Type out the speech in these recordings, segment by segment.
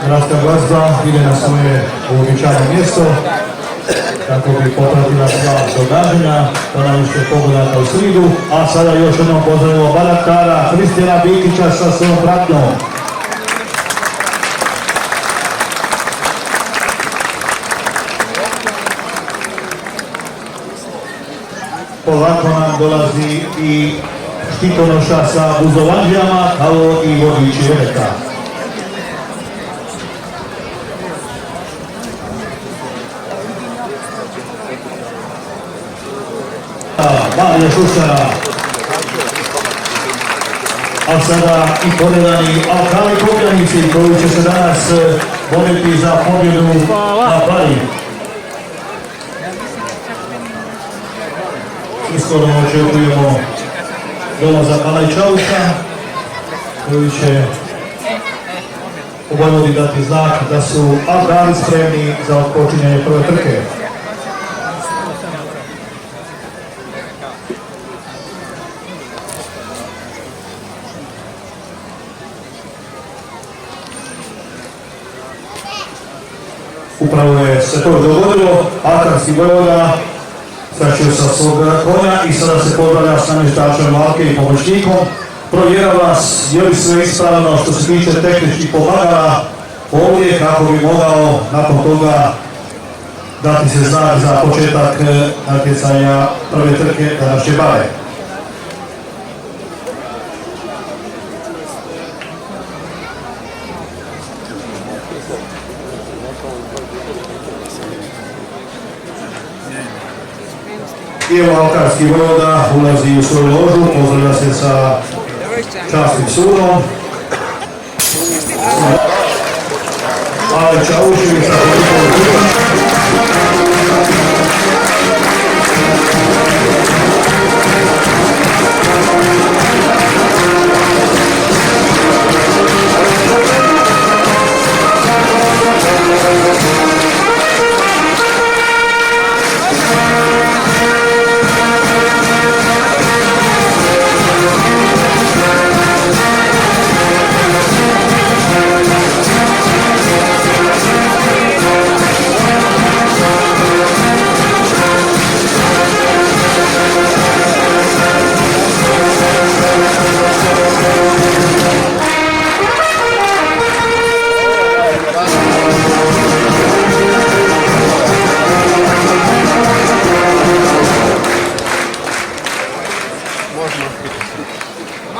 Gradska glazba ide na svoje uobičajeno mjesto kako bi popratila sva događanja, ponavljište pogodaka u sridu, a sada još jednom pozdravimo baraktara Kristijana Bikića sa svojom pratnjom. Polako nam dolazi i štitonoša sa buzovanđijama, kao i vodiči velika. Marija Šušara, a sada i poredani Alkali Kopljanici koji će se danas boriti za pobjedu na Bari. Iskoro očekujemo dolazak Alajčauša koji će u Vojvodi dati znak da su Alkali spremni za otpočinjanje prve trke. Upravo je se to dogodilo, Alkarski Vojvoda skraćio sa svog konja i sada se pozdravlja s namještačem Valke i pomoćnikom. Provjerava vas je li sve ispravno što se tiče tehničkih pomagala ovdje kako bi mogao nakon toga dati se znak za početak natjecanja prve trke današnje Bare. I evo Alkarski Vojvoda ulazi u svoju ložu, pozdravlja se sa časnim sudom. Alajčaušević sa politikom.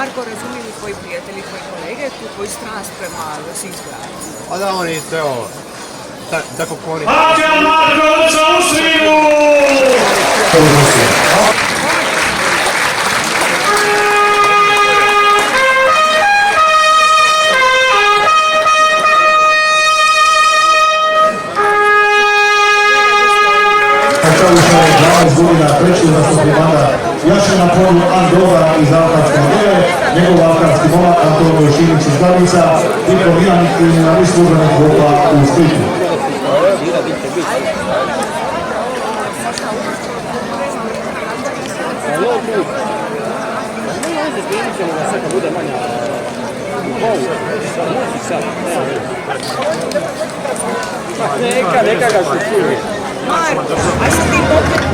Marko, razumiju li tvoji prijatelji, tvoji kolege, tu tvoju strast prema Sinjskoj? A da, oni evo, tako koni. Akcija Marko za Austriju! Alajčauša je 12 godina treći uzastopni mandat jače na polju Andora iz Alkarske Mjere, njegov alkarski momak Antonio Šimić iz Glavica, diplomirani kriminalist službenog voda u Splitu. Neka ga se čuje. Marko, aj sad ti popet.